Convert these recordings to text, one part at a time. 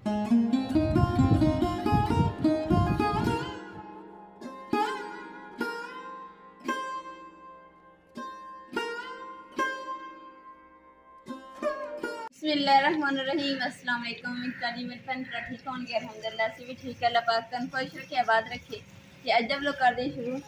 बिस्मिल्लाहिर्रहमानिर्रहीम। अस्सलाम वालेकुम। मेरे फ्रेंड ठीक होंगे अल्हम्दुलिल्लाह से भी ठीक है। अल्लाह पाक तन खुश रखे आबाद रखे। ये आज जब लोग कर दें शुरू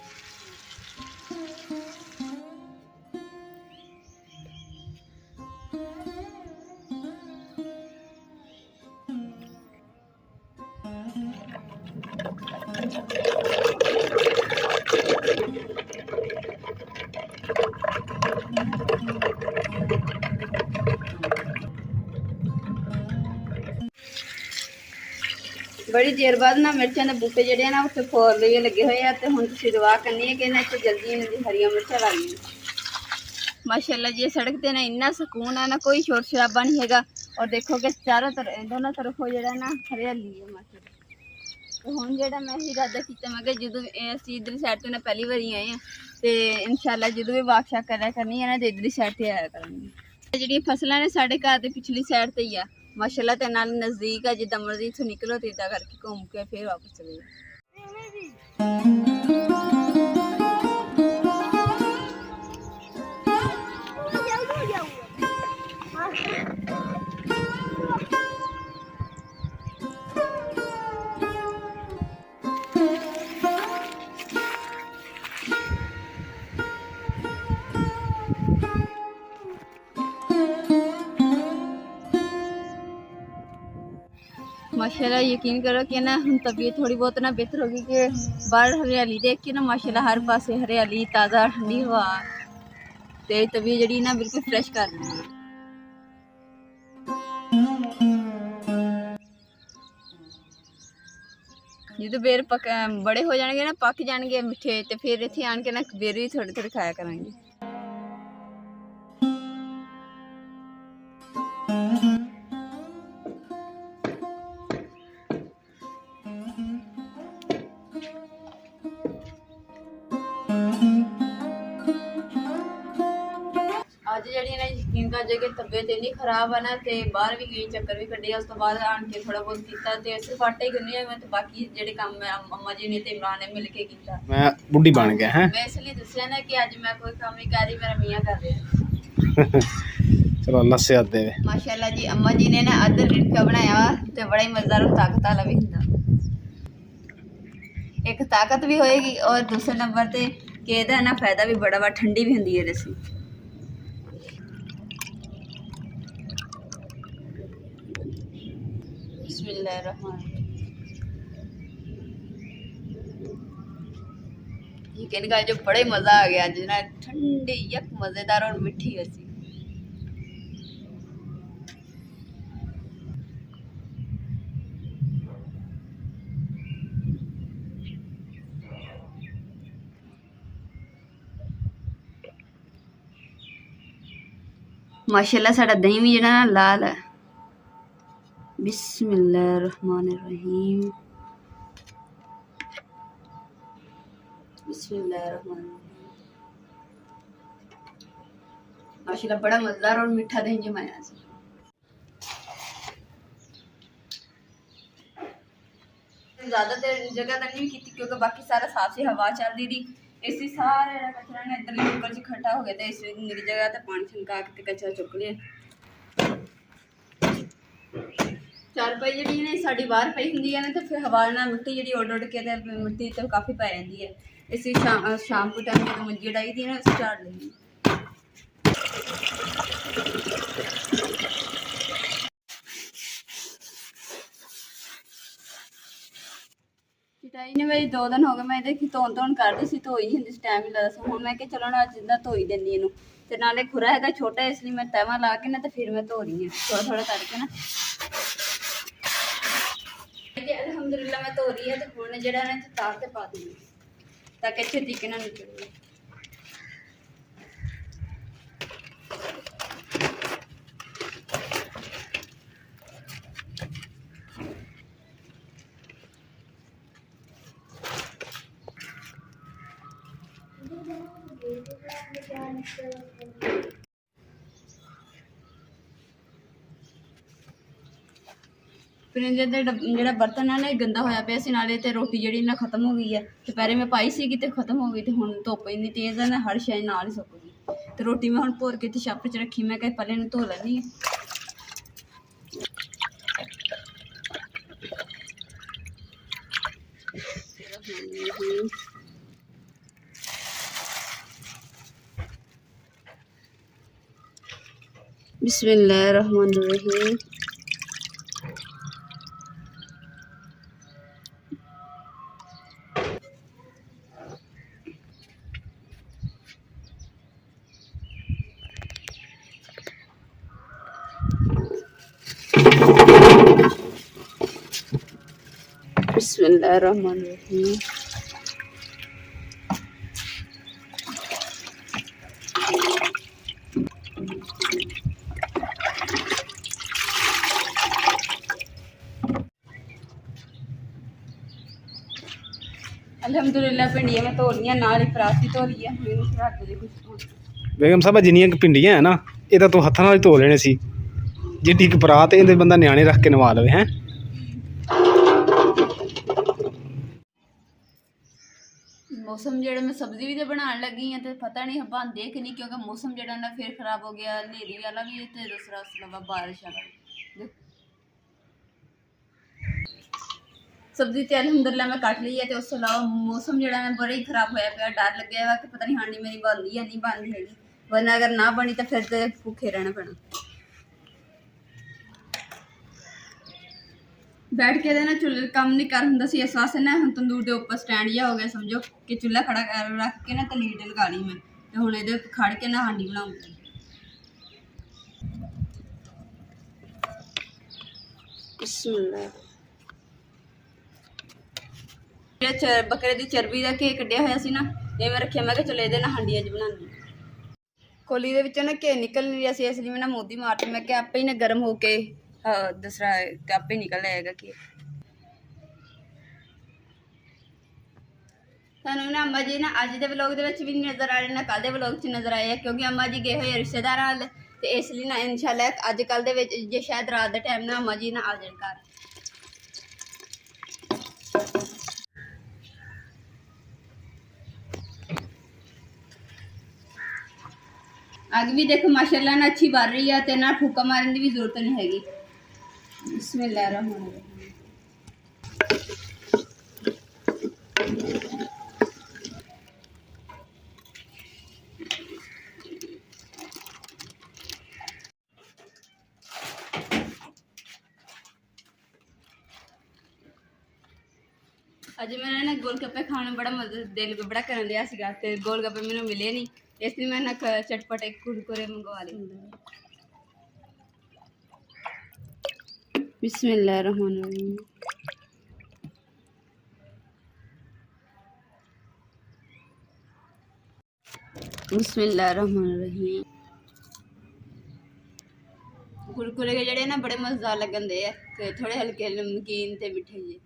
बड़ी देर बाद ना मिर्चों के बूटे जोड़े ना उत्थे फोर लिए लगे हुए हैं। तो हुण तुसीं दुआ करनी है कि इन्हां च जल्दी इन्हां हरियां मिर्चां लग जाए। माशाअल्लाह जी सड़क ते ना इन्ना सुकून है ना, कोई शोर शराबा नहीं हैगा। और देखो कि चारों तरफ दोनों तरफों जो ना हरियाली है माशाअल्लाह। तो हुण जो मैं इरादा किया मैं जो असीं इधरली साइड तो ना पहली बारी आए हैं तो इंशाअल्लाह जो भी वाक शाक करा करनी है ना तो इधरली साइड से आया करेंगे। जी फसलां ने साढ़े घर के पिछली साइड से ही आ माशाअल्लाह ते नाल नज़दीक है। जिदा मर्जी इथों निकलो तो इदा करके घूम के फिर वापस चले जाओ। माशाल्लाह यकीन करो कि ना हम तबीयत थोड़ी बहुत ना बेहतर होगी कि बाहर हरियाली देख के ना माशाल्लाह हर पासे हरियाली ताज़ा ठंडी हवा ते तबीयत जी ना बिल्कुल फ्रेश कर रही है। जो बेर पक बड़े हो जाएंगे ना पक जाएंगे मिठे तो फिर इतने आन के ना बेर भी थोड़े थोड़े खाया करेंगे। अज जी यकीन कर जो कि तबीयत इन्नी खराब है ना तो बाहर भी गई चक्कर भी कड्ढे उस तो बाद आन के थोड़ा बहुत किया तो सिर्फ आटा ही गुन्निया मैं तो बाकी जेडे काम मैं अम्मा जी ने ते इमरान ने मिल के किया। मैं बुढ़ी बन गया है मैं इसलिए दसिया ना कि अज मैं कोई काम नहीं कर रही मेरा मियाँ कर रहा। चलो अल्लाह सेहत दे। माशाल्लाह जी अम्मा जी ने ना अदर रिड़का बनाया वा तो बड़ा ही मजेदार और ताकत वाला भी होंदा। एक ताकत भी होएगी और दूसरे नंबर ते कि ਇਹਦਾ ना फायदा भी बड़ा वा ठंडी भी होंदी है लस्सी। यकीन कर जो बड़े मज़ा आ गया अज ना ठंडी यक मज़ेदार और मिठी लस्सी। माशाल्लाह साडा दही भी जेड़ा ना लाल है। बिस्मिल्लाहिर्रहमानिर्रहीम बिस्मिल्लाहिर्रहमानिर्रहीम। माशाल्लाह बड़ा मजेदार और मीठा दही जमाया से। ज्यादा देर जगह तो नहीं की क्योंकि बाकी सारा साफ सी हवा चल रही थी इसी सारे कचरा ने इधर ऊपर से इकट्ठा हो गया तो इस मेरी जगह तो पानी छनका के कचरा चुक लिया। चारपाई जी ने साड़ी बाहर पई होंगी है ना तो फिर हवा ना मिट्टी जी उड़ उड़ के मिट्टी तो काफ़ी पै जाती है। इसी शाम को टाइम जो मंजी डाई थी ना उसे झाड़ लेंगे। चिटाई ने मेरी 2 दिन हो गए मैं देखी धोन कर दी सी धोई ही टाइम ही लगता हूँ मैं चलो ना अज धोई देनी इनू तो नाले खुरा है छोटा इसलिए मैं तवा ला के ना तो फिर मैं धो रही हूँ थोड़ा थोड़ा करके ना। अल्हम्दुलिल्लाह मैं धो रही है तो हुण जेड़ा ना तार ते पा दी ताकि अच्छे तरीके नाल निकल जाए। ਫਿਰ ਜਿਹੜਾ ਬਰਤਨ ਆ ਨਾ ਇਹ ਗੰਦਾ ਹੋਇਆ ਪਿਆ ਸੀ, ਨਾਲੇ ਤੇ ਰੋਟੀ ਜਿਹੜੀ ਨਾ ਖਤਮ ਹੋ ਗਈ ਹੈ। ਦੁਪਹਿਰੇ ਮੈਂ ਪਾਈ ਸੀਗੀ ਤੇ ਖਤਮ ਹੋ ਗਈ, ਤੇ ਹੁਣ ਧੁੱਪ ਇੰਨੀ ਤੇਜ਼ ਆ ਨਾ ਹਰ ਸ਼ੈ ਨਾਲ ਹੀ ਸੁੱਕ ਗਈ। ਤੇ ਰੋਟੀ ਮੈਂ ਹੁਣ ਭੋਰ ਕੇ ਤੇ ਛੱਪ 'ਚ ਰੱਖੀ, ਮੈਂ ਕਿਹਾ ਪਹਿਲੇ ਨੂੰ ਧੋ ਲੈਣੀ ਹੈ। बिस्मिल्लाहिर्रहमानिर्रहीम। बिस्मिल्लाहिर्रहमानिर्रहीम। अल्हम्दुलिल्लाह भिंडियां मैं धो लियां, नाल ही फरास भी धो ली है। मैनूं रात दे कुछ ਬੇਗਮ ਸਾਹਿਬਾ ਜਿੰਨੀਆਂ ਕੁ ਭਿੰਡੀਆਂ ਹੈ ਨਾ, ਇਹ ਤਾਂ ਤੂੰ ਹੱਥਾਂ ਨਾਲ ਹੀ ਧੋ ਲੈਣੇ ਸੀ। ਜਿੱਡੀ ਇੱਕ ਪਰਾਤ ਇਹਦੇ ਬੰਦਾ ਨਿਆਣੇ ਰੱਖ ਕੇ ਨਵਾ ਲਵੇ ਹੈ। मौसम जेड़ा मैं सब्जी भी तो बनाने लगी हाँ, तो पता नहीं बनते कि नहीं, क्योंकि मौसम जेड़ा ना फिर खराब हो गया, नेरी वाला भी है तो दूसरा उस अलावा बारिश वाला भी। सब्जी तो अलहमदुलिल्लाह मैं कट ली है, तो उस अलावा मौसम जेड़ा मैं बड़ा ही खराब होया पिया। डर लगे हुआ कि पता नहीं हांडी मेरी बनती या नहीं बनती हैगी, वरना अगर ना बनी तो फिर तो भुखे रहना पैना। बैठ के ना चूल्हे काम नहीं कर होंगे सी, इस वास्ते ना हम तंदूर के उपर स्टैंड जिहा हो गया, समझो कि चूल्हा खड़ा रख के ना तो लीड लगा ली मैं, तो हुण इहदे खड़ के ना हांडी बनाऊंगी। बकरे की चर्बी का घे कढ़िया होया सी ना, ये मैं रखिया, मैं कहा चलो इहदे नाल हांडी अज बनानी। कोली दे विचों ना घे निकल नहीं रहा सी, इसलिए मैं ना मोदी मारती, मैं क्या आपे ही ना गर्म होके दूसरा आपे निकल आएगा कि सानू ना अम्मा जी ना अज के व्लॉग भी नहीं नज़र आ रहे, ना कल के व्लॉग नज़र आए हैं, क्योंकि अम्मा जी गए हुए रिश्तेदार नाल, तो इसलिए ना इंशाअल्लाह अज कल जे शायद रात के टाइम ना अम्मा जी ना आ जाए घर। अग भी देखो माशाल्लाह ना अच्छी बन रही है, तो ना फूका मारने की भी जरूरत नहीं हैगी। बिस्मिल्लाहिर्रहमानिर्रहीम। अज मेरा ना गोलगप्पे खाने बड़ा दिल बड़ा करन दिया सीगा, ते गोलगप्पे मैनूं मिले नहीं, इसलिए मैं ना चटपटे कुरकुरे मंगवा लिए। बिस्मिल्लाहिर्रहमानिर्रहीम। बिस्मिल्लाहिर्रहमानिर्रहीम। कुरकुरे के जड़े ना बड़े मज़ेदार लगन दे, थोड़े हल्के नमकीन ते मिठे जे।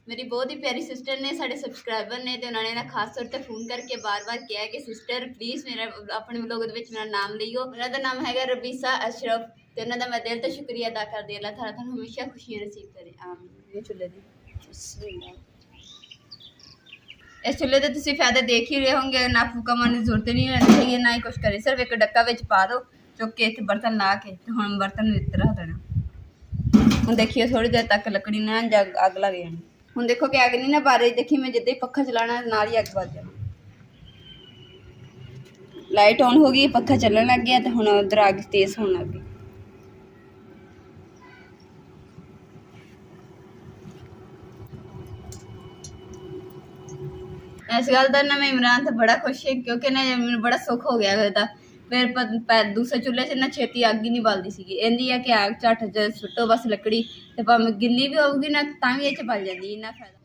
मेरी बहुत ही प्यारी सिस्टर ने, साढ़े सबसक्राइबर ने, तो उन्होंने ना खास तौर पर फोन करके बार बार किया कि सिस्टर प्लीज़ मेरा अपने व्लॉग मेरा नाम लियो। उन्होंने नाम है रबीसा अशरफ, तो उन्होंने मैं दिल तो शुक्रिया अदा कर दी। अल्लाह ताला तुहानू हमेशा खुशियां नसीब करे, आमीन। चुल्हे दी इस चुल्हे के तुम फायदे देख ही रहे होंगे, ना फूका मारने की जरूरत नहीं रहती है, ना ही कुछ करे, सिर्फ एक डक्का विच पा दो चुक के इत्थे बर्तन ला के, तो हुण बर्तन इत्ते रख देना। हुण देखिए थोड़ी देर तक लकड़ी ना अग लग जानी। हुण देखो कि अग नहीं ना बारे, देखी मैं जिद्दां ही पक्खा चलाना नाल ही अग बच जाना। लाइट ऑन हो गई, पक्खा चलन लग गया, तो हुण उधर अग तेज़ होने लग गई। इस गल का ना मैं इमरान तो बड़ा खुश है, क्योंकि ना मैंने बड़ा सुख हो गया था। फिर दूसरे चूल्हे से ना छेती अग ही नहीं बलती सी, इंदी है कि अग झट सुटो बस लकड़ी, तो भावें गिल्ली भी होगी ना तां भी इह बल जाती, इन्ना फायदा।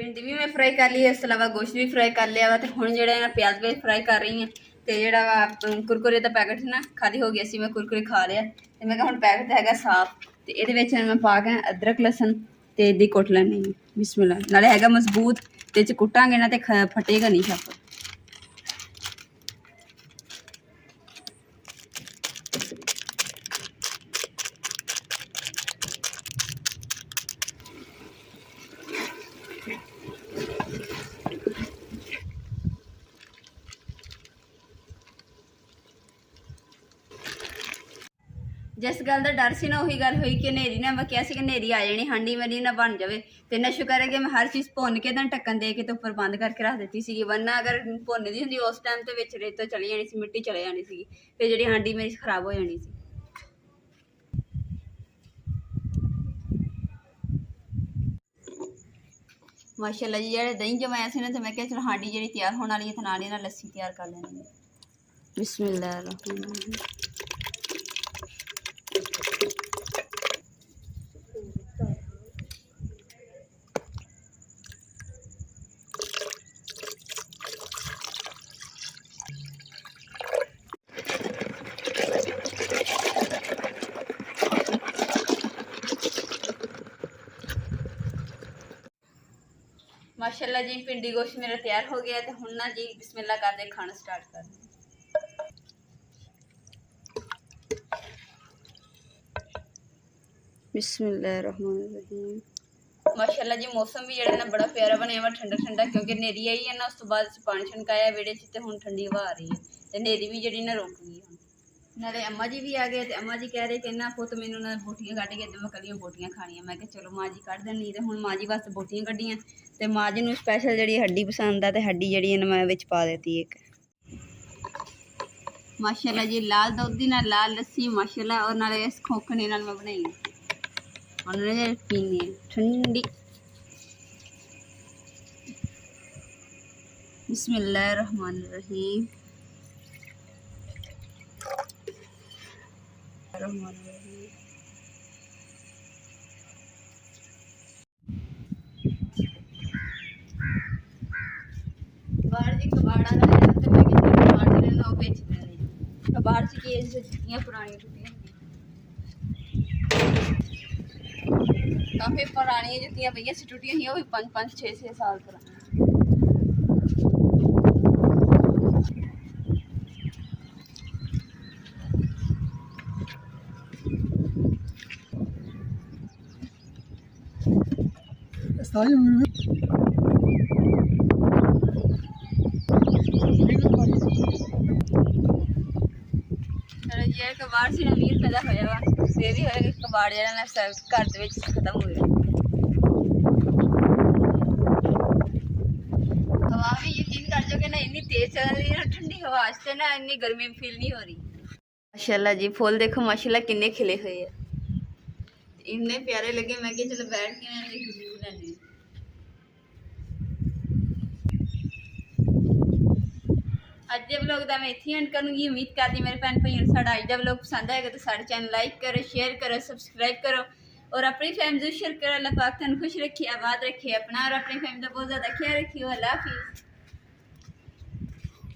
ਭਿੰਡੀ ਵੀ ਮੈਂ ਫਰਾਈ ਕਰ ਲਈ, ਇਸ ਤੋਂ ਇਲਾਵਾ ਗੋਸ਼ਤ ਵੀ ਫਰਾਈ ਕਰ ਲਿਆ ਵਾ। ਤੇ ਹੁਣ ਜਿਹੜਾ ਇਹਨਾਂ ਪਿਆਜ਼ ਵੀ ਫਰਾਈ ਕਰ ਰਹੀ ਹਾਂ। ਤੇ ਜਿਹੜਾ ਵਾ ਕੁਰਕੁਰੇ ਦਾ ਪੈਕਟ ਨਾ ਖਾਲੀ ਹੋ ਗਿਆ ਸੀ, ਮੈਂ ਕੁਰਕੁਰੇ ਖਾ ਲਿਆ ਤੇ ਮੈਂ ਕਿਹਾ ਹੁਣ ਪੈਕਟ ਹੈਗਾ ਸਾਫ਼ ਤੇ ਇਹਦੇ ਵਿੱਚ ਮੈਂ ਪਾ ਕੇ ਅਦਰਕ ਲਸਣ ਤੇ ਇਹਦੀ ਕੁੱਟ ਲੈਣੀ ਹੈ। ਬਿਸਮਿਲ੍ਲਾ। ਨਾਲੇ ਹੈਗਾ ਮਜ਼ਬੂਤ ਤੇ ਇਹ 'ਚ ਕੁੱਟਾਂਗੇ ਨਾ ਤੇ ਫਟੇਗਾ ਨਹੀਂ ਛੱਪ। जिस गल का डर से ना उही गल हुई कि नेरी ना मैं क्या कि नेरी आ जानी, हांडी मेरी ना बन जाए। तो इन्ना शुक्र है कि मैं हर चीज़ भुन के ढक्कन दे के तो उपर बंद करके रख दी सी, वरना अगर भुन दी होंगी उस टाइम तो विच रेत चली जानी सी, मिट्टी चले जानी सी, फिर जी हांडी मेरी खराब हो जानी सी। माशाअल्लाह जी जो दही जमाया से ना, तो मैं क्या चलो हांडी जी तैयार होने वाली है, तो नाल ही ना लस्सी तैयार कर लेनी है। बिस्मिल्लाह। माशाल्लाह जी भिंडी गोश्त मेरा तैयार हो गया। तो हुण ना जी बिस्मिल्लाह करदे खाना स्टार्ट कर। बिस्मिल्लाहिर्रहमानिर्रहीम। माशाल्लाह जी मौसम भी जेड़ा ना बड़ा प्यारा बनया वा, ठंडा ठंडा, क्योंकि नेरी आई है ना, उस तो बाद पानी छनकाया वेड़े च, ते हुण ठंडी हवा आ रही है, ते नेरी भी जेड़ी ना रुक गई। हुण नाले अम्मा जी भी आ गए, तो अम्मा जी कह रहे कि ना पुत मैनू ना बोटियां कढ़ के दे, मैं कलियां बोटियां खानियां। मैं चलो माँ जी कढ़ देनी। तो हुण माँ जी वास्ते बोटियां कड्डियां, तो माँ जी नूं स्पैशल जी हड्डी पसंद आ, तो हड्डी जी मैं विच पा देती एक। माशाल्लाह जी लाल दुध ना लाल लस्सी माशाल्लाह, और नाले इस खोखने नाल मैं बनाई उन्होंने पीनी है ठंडी। बिस्मिल्लाहिर्रहमानिर्रहीम। बाहर जी कबाड़ आ रहा है, तो मैं किसी कबाड़ से लेना वो बेच देना। कबाड़ से की जुतियाँ पुरानी जुतियाँ, काफ़ी पुरानी जुतियाँ भैया से टूटियाँ ही, वो भी 5-5 6-6 साल पुरानी। कबाड़ से अमीर पैदा होया वा, फिर भी होया कि कबाड़ जरा घर दे विच खत्म हो गया। हवा भी यकीन कर जो कि ना इन्नी तेज चल रही है ना, ठंडी हवा से ना इन्नी गर्मी फील नहीं हो रही। माशाल्लाह जी फुल देखो माशाल्लाह किन्ने खिले हुए है, इन्ने प्यारे लगे। मैं कि चलो बैठ के ना खुशबू लैनी। अज के व्लॉग का मैं इत्थे एंड करूँगी। उम्मीद करती मेरे भैन भाइयों साड़ा अज का व्लॉग पसंद आएगा, तो साढ़े चैनल लाइक करो, शेयर करो, सब्सक्राइब करो और अपनी फैमिली शेयर करो। अल्लाह पाक तुहानू खुश रखिए, आबाद रखिए अपना और अपनी फैमिली का बहुत ज़्यादा ख्याल रखिए। अल्लाह हाफिज़।